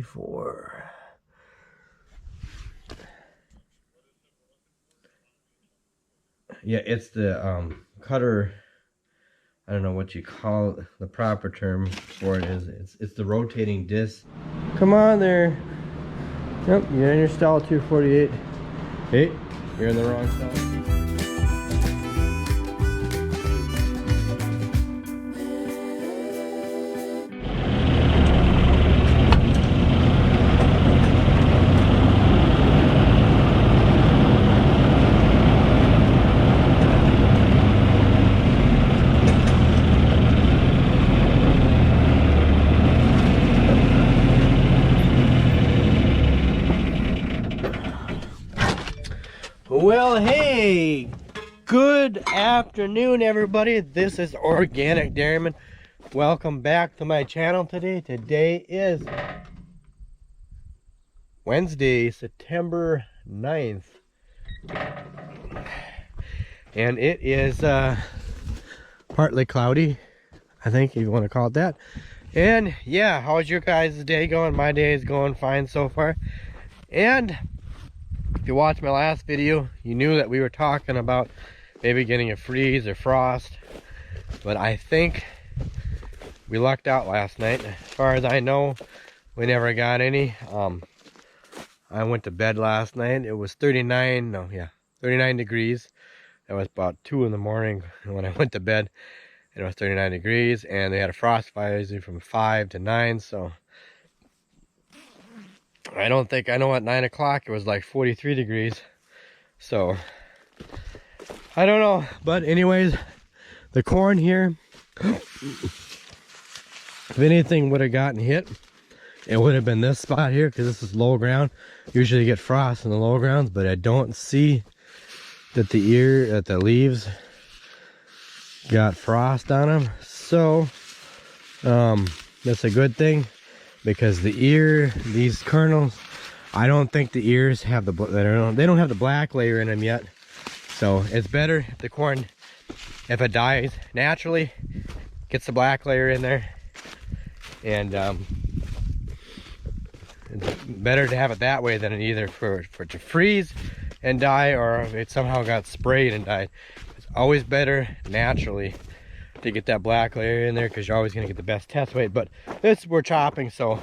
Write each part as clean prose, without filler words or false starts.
24. Yeah, it's the cutter. I don't know what you call it. The proper term for it is it's the rotating disc. Come on there. Yep, you're in your stall 248. Hey, you're in the wrong stall. Well, hey, good afternoon, everybody. This is Organic Dairyman. Welcome back to my channel today. Today is Wednesday, September 9th. And it is partly cloudy, I think, if you want to call it that. And yeah, how's your guys' day going? My day is going fine so far. And if you watched my last video, you knew that we were talking about maybe getting a freeze or frost, but I think we lucked out last night. As far as I know, we never got any. I went to bed last night. It was 39 degrees. It was about 2 in the morning when I went to bed. It was 39 degrees, and they had a frost advisory from 5 to 9, so I don't think I know at 9 o'clock it was like 43 degrees. So I don't know. But anyways, the corn here, if anything would have gotten hit, it would have been this spot here, because this is low ground. Usually you get frost in the low grounds, but I don't see that the leaves got frost on them. So that's a good thing. Because these kernels, I don't think the ears have they don't have the black layer in them yet. So it's better if the corn, if it dies naturally, gets the black layer in there. And it's better to have it that way than either for it to freeze and die, or if it somehow got sprayed and died. It's always better naturally to get that black layer in there, because you're always going to get the best test weight. But we're chopping, so,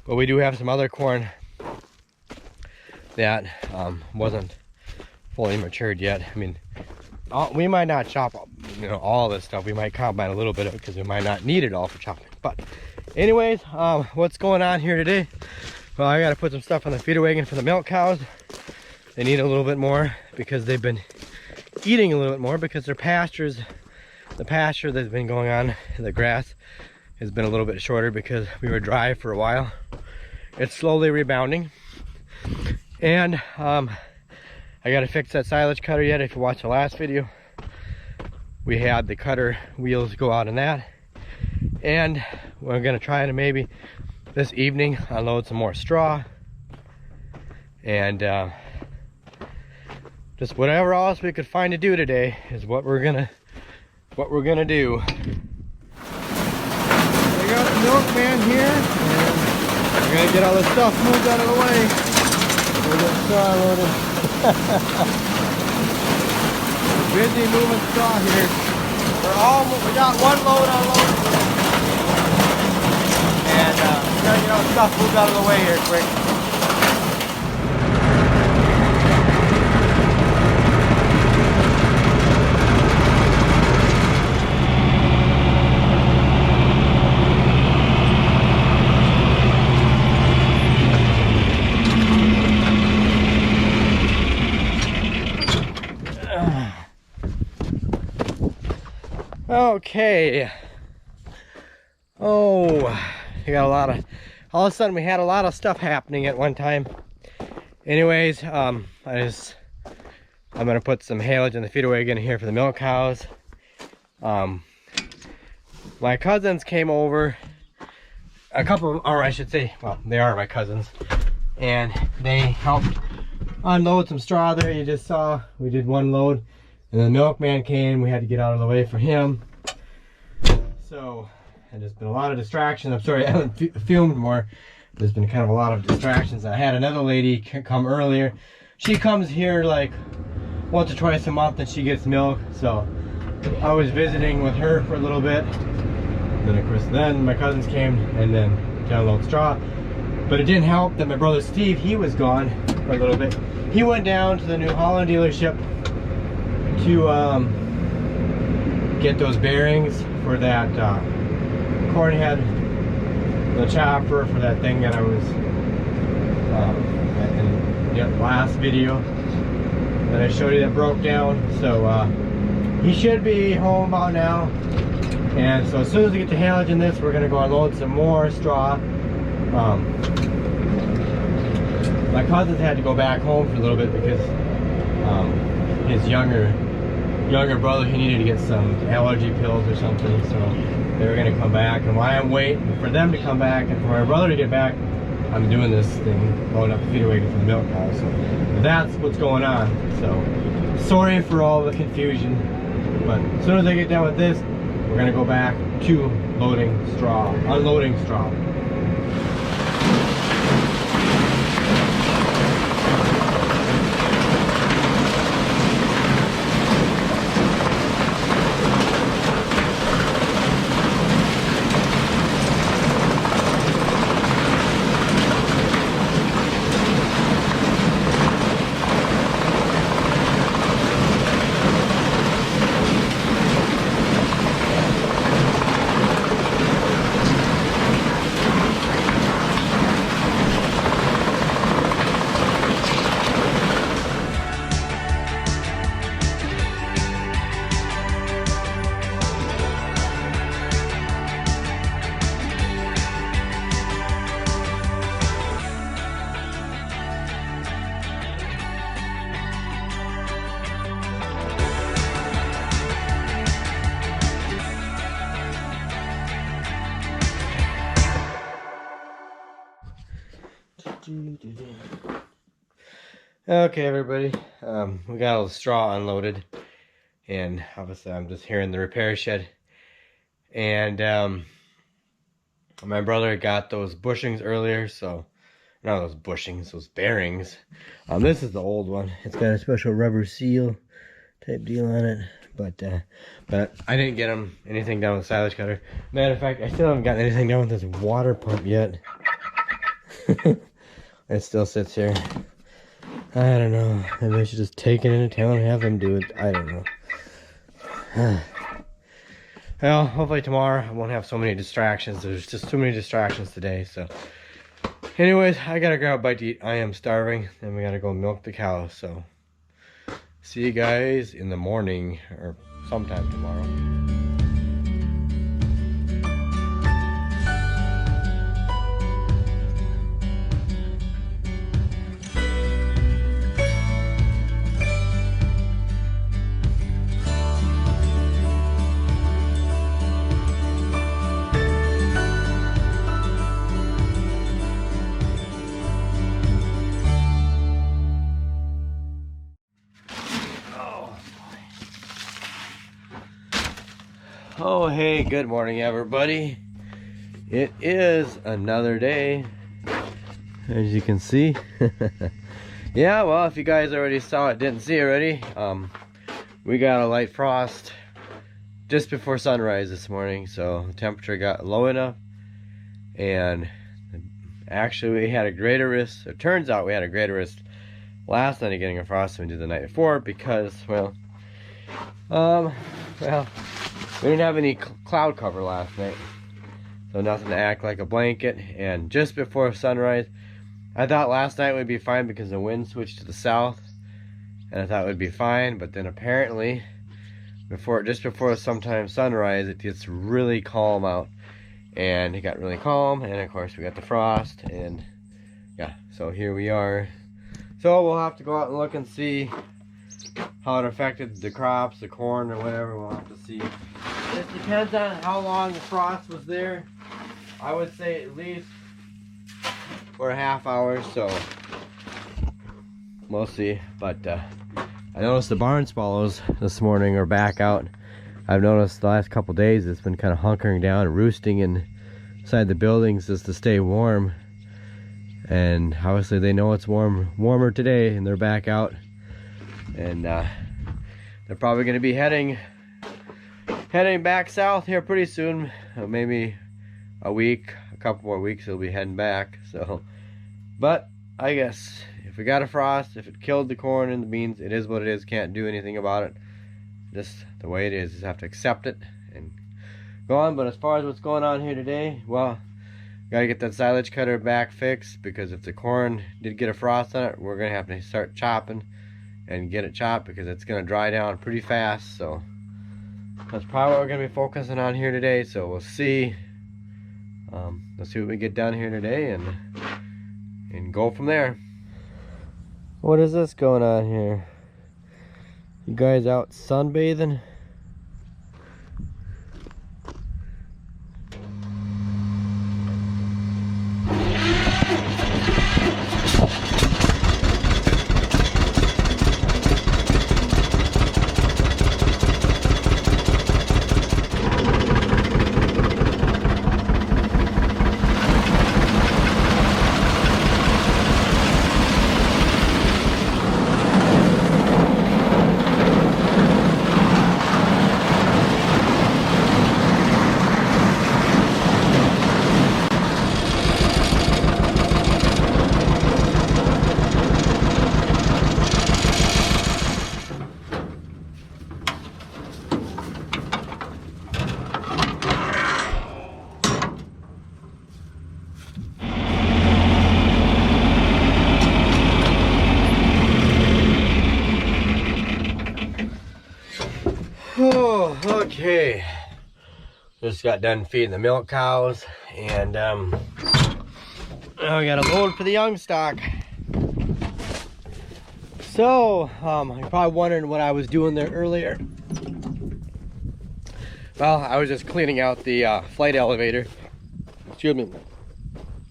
but we do have some other corn that wasn't fully matured yet. I mean, we might not chop all this stuff. We might combine a little bit of it, because we might not need it all for chopping. But anyways, what's going on here today? Well, I got to put some stuff on the feeder wagon for the milk cows. They need a little bit more because they've been eating a little bit more, because their pastures, the pasture that's been going on, the grass has been a little bit shorter because we were dry for a while. It's slowly rebounding. And I got to fix that silage cutter yet. If you watched the last video, we had the cutter wheels go out in that. And we're going to try to maybe this evening unload some more straw. And just whatever else we could find to do today is what we're gonna do. We got the milkman here, and we're gonna get all this stuff moved out of the way. We'll get straw loaded. We're busy moving straw here. We got one load unloaded, and we're gonna get all the stuff moved out of the way here quick. Okay. Oh, we got all of a sudden we had a lot of stuff happening at one time. Anyways, I'm gonna put some haylage in the feeder wagon here for the milk cows. My cousins came over, or I should say, well, they are my cousins, and they helped unload some straw there. You just saw we did one load, and the milkman came. We had to get out of the way for him. So, and there's been a lot of distraction. I'm sorry I haven't filmed more, there's been kind of a lot of distractions. I had another lady come earlier. She comes here like once or twice a month and she gets milk, so I was visiting with her for a little bit. Then of course then my cousins came and then got a little straw. But it didn't help that my brother Steve, he was gone for a little bit. He went down to the New Holland dealership to get those bearings for that corn head, the chopper for that thing that I was in the last video that I showed you that broke down. So he should be home about now. And so as soon as we get to haulage in this, we're gonna go unload some more straw. My cousins had to go back home for a little bit because his younger brother, he needed to get some allergy pills or something, so they were gonna come back. And while I'm waiting for them to come back and for my brother to get back, I'm doing this thing, loading up the feeder wagon for the milk cow. So that's what's going on. So sorry for all the confusion, but as soon as I get done with this, we're gonna go back to unloading straw. Okay, everybody, we got all the straw unloaded, and obviously I'm just here in the repair shed. And my brother got those bushings earlier, so not those bushings, those bearings. This is the old one. It's got a special rubber seal type deal on it, but I didn't get anything done with the silage cutter. Matter of fact, I still haven't gotten anything done with this water pump yet. It still sits here. I don't know. Maybe I should just take it into town and have them do it. I don't know. Well, hopefully tomorrow I won't have so many distractions. There's just too many distractions today. So, anyways, I gotta grab a bite to eat. I am starving. Then we gotta go milk the cow. So, see you guys in the morning or sometime tomorrow. Oh, hey, good morning, everybody. It is another day, as you can see. Yeah, well, if you guys already saw it, didn't see already, we got a light frost just before sunrise this morning, so the temperature got low enough, and actually we had a greater risk. It turns out we had a greater risk last night of getting a frost than we did the night before because, well, we didn't have any cloud cover last night, so nothing to act like a blanket. And just before sunrise, I thought last night would be fine because the wind switched to the south, and I thought it would be fine. But then apparently, just before sometime sunrise, it gets really calm out, and it got really calm. And of course, we got the frost, and yeah, so here we are. So we'll have to go out and look and see how it affected the crops, the corn, or whatever. We'll have to see. It depends on how long the frost was there. I would say at least for a half hour, so we'll see. But I noticed the barn swallows this morning are back out. I've noticed the last couple days it's been kind of hunkering down and roosting inside the buildings just to stay warm. and obviously they know it's warmer today, and they're back out, and they're probably going to be heading back south here pretty soon. Maybe a couple more weeks they'll be heading back. So, but I guess if we got a frost, if it killed the corn and the beans, it is what it is. Can't do anything about it. Just the way it is. Just have to accept it and go on. But as far as what's going on here today, well, gotta get that silage cutter back fixed, because if the corn did get a frost on it, we're gonna have to start chopping and get it chopped, because it's gonna dry down pretty fast. So that's probably what we're gonna be focusing on here today. So we'll see. Let's see what we get done here today, and go from there. What is this going on here? You guys out sunbathing? Oh, okay. Just got done feeding the milk cows, and now we got a load for the young stock. So, you're probably wondering what I was doing there earlier. Well, I was just cleaning out the flight elevator. Excuse me.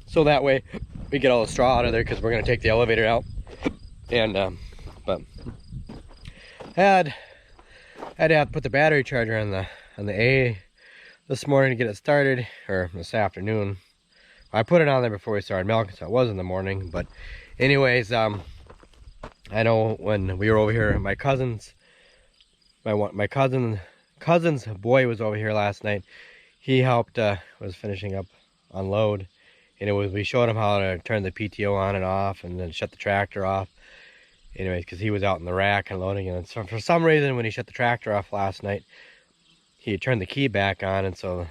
So that way we get all the straw out of there, because we're gonna take the elevator out. And but I had to put the battery charger on the A this morning to get it started, or this afternoon. I put it on there before we started milking, so it was in the morning. But anyways, I know when we were over here, my cousin's boy was over here last night. He helped, was finishing up unload, and we showed him how to turn the PTO on and off, and then shut the tractor off. Anyways, because he was out in the rack unloading, and so for some reason when he shut the tractor off last night, he turned the key back on, and so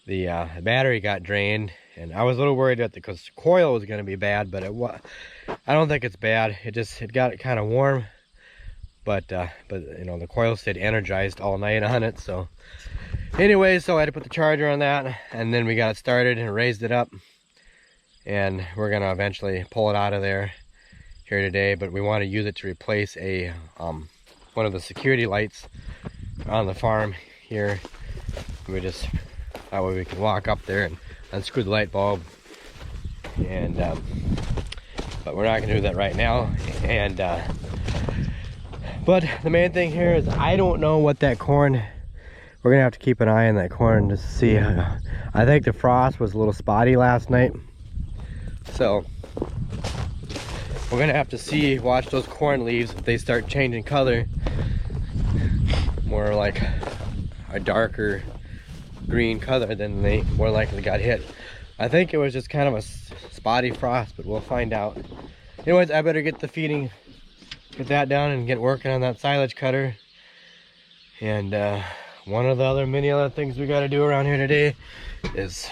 the battery got drained. And I was a little worried that the coil was going to be bad, but I don't think it's bad. It got kind of warm, but you know, the coil stayed energized all night on it. So anyways, so I had to put the charger on that, and then we got it started and raised it up, and we're gonna eventually pull it out of there here today. But we want to use it to replace a one of the security lights on the farm here. That way we can walk up there and unscrew the light bulb, and but we're not gonna do that right now. And but the main thing here is I don't know what that corn, we're gonna have to keep an eye on that corn just to see. I think the frost was a little spotty last night, so we're gonna have to watch those corn leaves. If they start changing color, more like a darker green color, then they more likely got hit. I think it was just kind of a spotty frost, but we'll find out. Anyways, I better get get that down and get working on that silage cutter. And one of the many other things we got to do around here today is,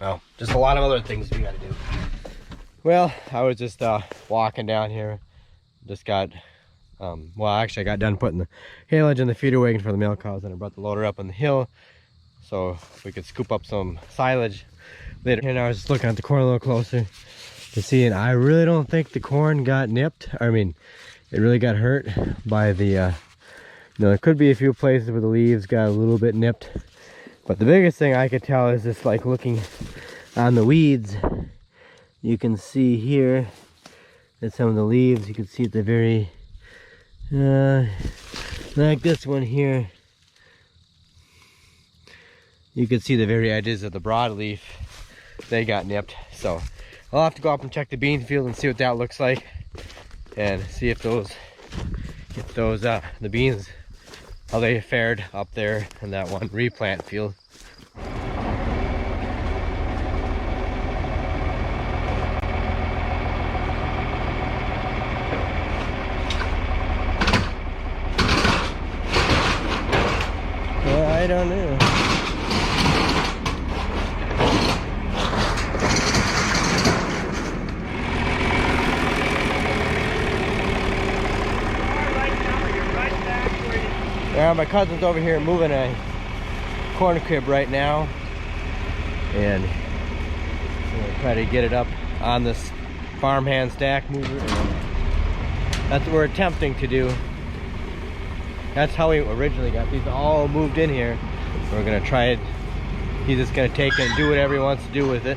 well, just a lot of other things we got to do. Well, I was just walking down here. Just got, well, actually I got done putting the haylage in the feeder wagon for the milk cows, and I brought the loader up on the hill so we could scoop up some silage later. And I was just looking at the corn a little closer to see, and I really don't think the corn got nipped. I mean, it really got hurt by the, you know, there could be a few places where the leaves got a little bit nipped. But the biggest thing I could tell is just like looking on the weeds. You can see here that some of the leaves, you can see at the very, like this one here, you can see the very edges of the broadleaf, they got nipped. So I'll have to go up and check the bean field and see what that looks like, and see if those the beans, how they fared up there in that one replant field. Well, I don't know. Yeah, my cousin's over here moving a corn crib right now, and I'm gonna try to get it up on this farmhand stack mover. That's what we're attempting to do. That's how we originally got these all moved in here. We're gonna try it. He's just gonna take it and do whatever he wants to do with it.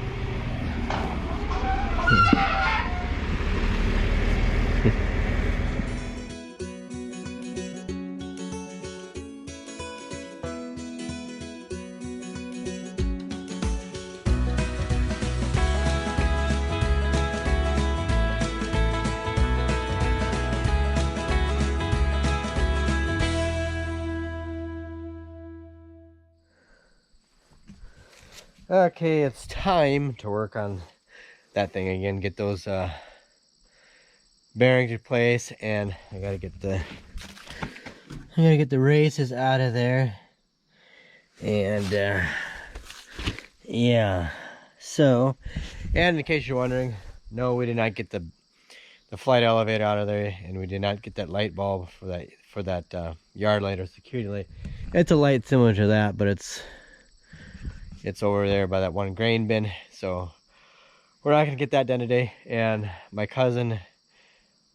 Okay, it's time to work on that thing again, get those bearings replaced, and I gotta get the races out of there. And yeah, so, and in case you're wondering, no, we did not get the flight elevator out of there, and we did not get that light bulb for that yard light or security light. It's a light similar to that, but it's over there by that one grain bin, so we're not gonna get that done today. And my cousin,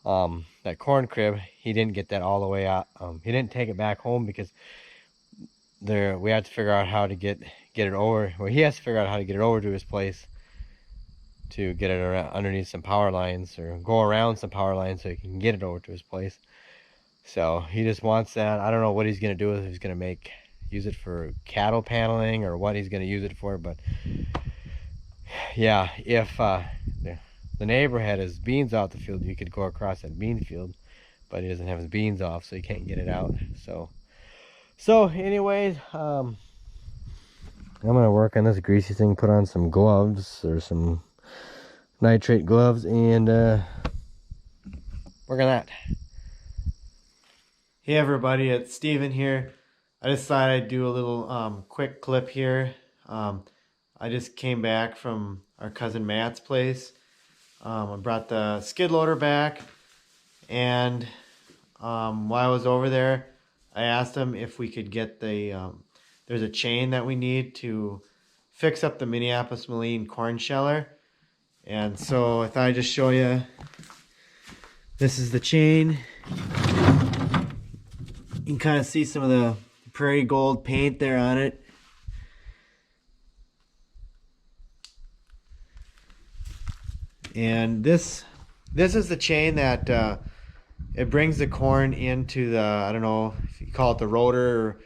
that corn crib, he didn't get that all the way out. He didn't take it back home because we have to figure out how to get it over. Well, he has to figure out how to get it over to his place to get it around, underneath some power lines, or go around some power lines so he can get it over to his place. So he just wants that. I don't know what he's gonna do with it. He's gonna use it for cattle paneling or what he's going to use it for, but yeah, if the neighbor had his beans off the field, you could go across that bean field, but he doesn't have his beans off, so he can't get it out. So anyways, I'm gonna work on this greasy thing, put on some gloves or some nitrate gloves, and work on that. Hey everybody, it's Steven here. I just thought I'd do a little quick clip here. I just came back from our cousin Matt's place. I brought the skid loader back, and while I was over there, I asked him if we could get there's a chain that we need to fix up the Minneapolis Moline corn sheller. And so I thought I'd just show you. This is the chain. You can kind of see some of the prairie gold paint there on it. And this is the chain that it brings the corn into the, I don't know if you call it the rotor or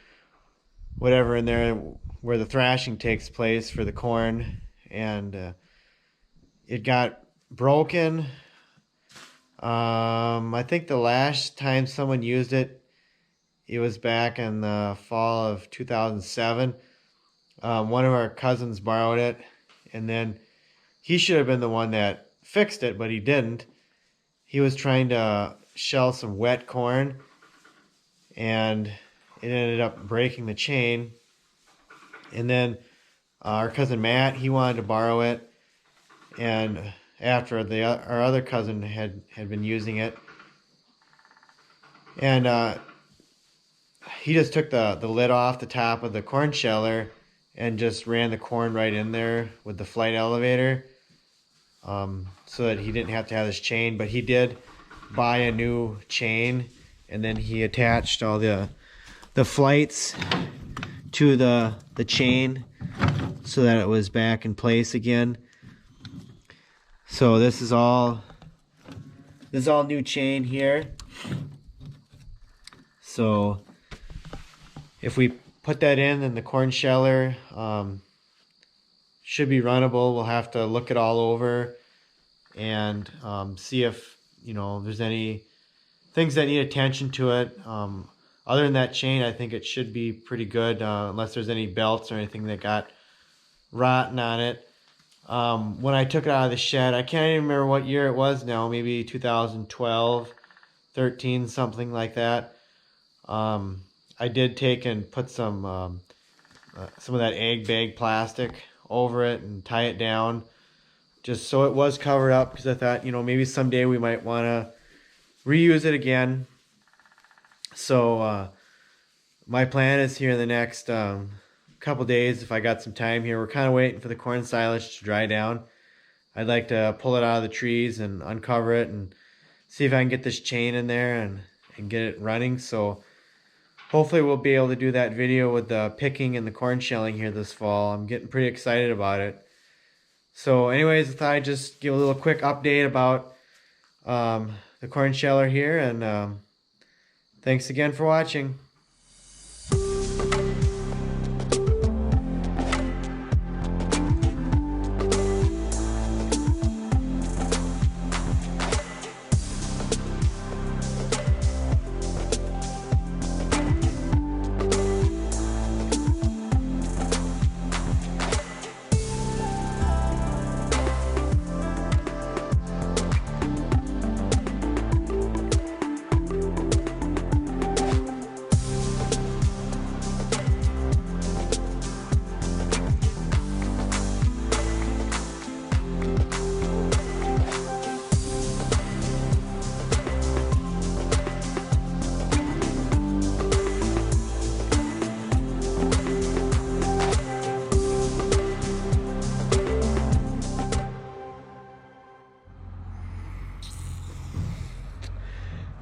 whatever in there, where the thrashing takes place for the corn. And it got broken. I think the last time someone used it, it was back in the fall of 2007. One of our cousins borrowed it, and then he should have been the one that fixed it, but he didn't. He was trying to shell some wet corn, and it ended up breaking the chain. And then our cousin Matt, he wanted to borrow it, and after our other cousin had been using it, and he just took the lid off the top of the corn sheller and just ran the corn right in there with the flight elevator, so that he didn't have to have this chain. But he did buy a new chain, and then he attached all the flights to the chain so that it was back in place again. So this is all new chain here. So if we put that in, then the corn sheller should be runnable. We'll have to look it all over, and see if, you know, there's any things that need attention to it. Other than that chain, I think it should be pretty good, unless there's any belts or anything that got rotten on it. When I took it out of the shed, I can't even remember what year it was now, maybe 2012, 13, something like that. I did take and put some of that egg bag plastic over it and tie it down just so it was covered up, because I thought, you know, maybe someday we might want to reuse it again. So my plan is here in the next couple days, if I got some time here, we're kind of waiting for the corn silage to dry down. I'd like to pull it out of the trees and uncover it and see if I can get this chain in there and get it running. So hopefully we'll be able to do that video with the picking and the corn shelling here this fall. I'm getting pretty excited about it. So anyways, I thought I'd just give a little quick update about the corn sheller here, and thanks again for watching.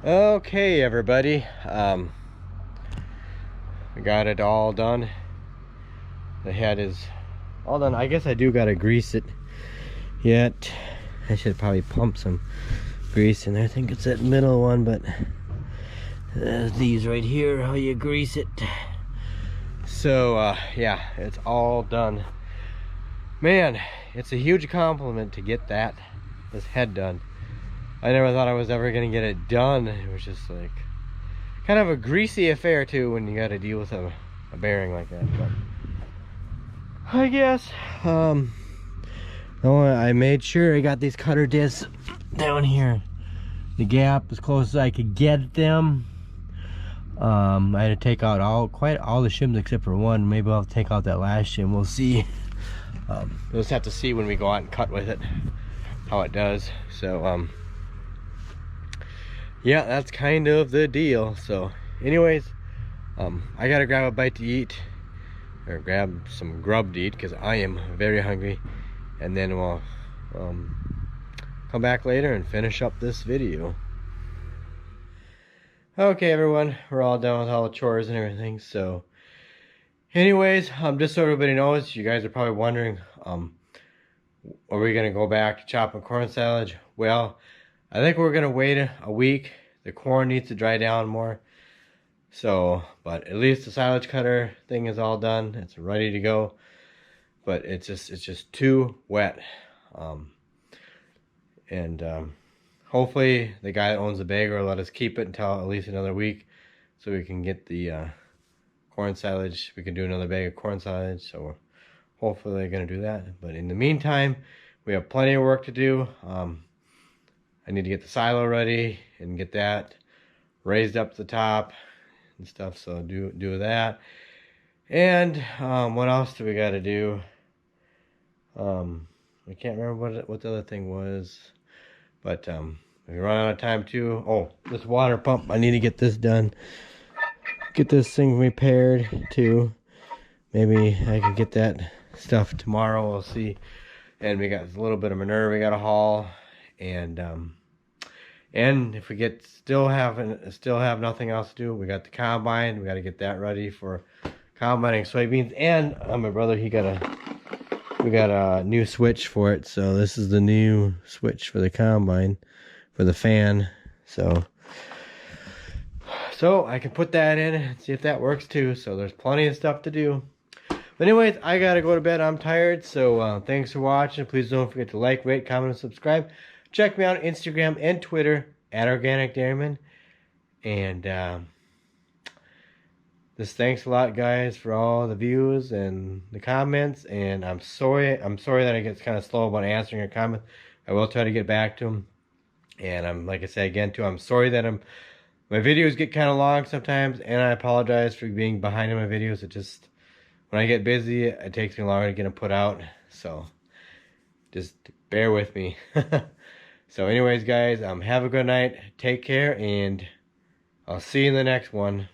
Okay, everybody, we got it all done. The head is all done. I guess I do gotta grease it yet. I should probably pump some grease in there. I think it's that middle one, but these right here, how you grease it. So yeah, it's all done. Man, it's a huge compliment to get this head done. I never thought I was ever gonna get it done. It was just like kind of a greasy affair too when you got to deal with a bearing like that. But I guess no, I made sure I got these cutter discs down here, the gap as close as I could get them. I had to take out quite all the shims except for one. Maybe I'll take out that last shim. We'll see. We'll just have to see when we go out and cut with it how it does. So yeah, that's kind of the deal. So anyways, I gotta grab a bite to eat, or grab some grub to eat, because I am very hungry, and then we'll come back later and finish up this video. Okay, everyone, we're all done with all the chores and everything. So anyways, just so everybody knows, you guys are probably wondering, are we gonna go back to chopping corn silage? Well, I think we're gonna wait a week. The corn needs to dry down more. So, but at least the silage cutter thing is all done. It's ready to go. But it's just too wet. Hopefully the guy that owns the bagger will let us keep it until at least another week, so we can get the corn silage. We can do another bag of corn silage. So hopefully they're gonna do that. But in the meantime, we have plenty of work to do. I need to get the silo ready and get that raised up to the top and stuff, so do that. And what else do we got to do? I can't remember what the other thing was, but we run out of time too. Oh, this water pump, I need to get this done, get this thing repaired too. Maybe I can get that stuff tomorrow, we'll see. And we got a little bit of manure we got to haul, and if we still have nothing else to do, we got the combine. We got to get that ready for combining soybeans. And my brother, we got a new switch for it. So this is the new switch for the combine, for the fan. So I can put that in and see if that works too. So there's plenty of stuff to do. But anyways, I gotta go to bed. I'm tired. So thanks for watching. Please don't forget to like, rate, comment, and subscribe. check me out on Instagram and Twitter at Organic Dairyman. And just thanks a lot, guys, for all the views and the comments. And I'm sorry that I get kind of slow about answering your comments. I will try to get back to them. And I'm, like I said again too, I'm sorry that my videos get kind of long sometimes, and I apologize for being behind in my videos. It just, when I get busy, it takes me longer to get them put out. So just bear with me. So anyways, guys, have a good night. Take care, and I'll see you in the next one.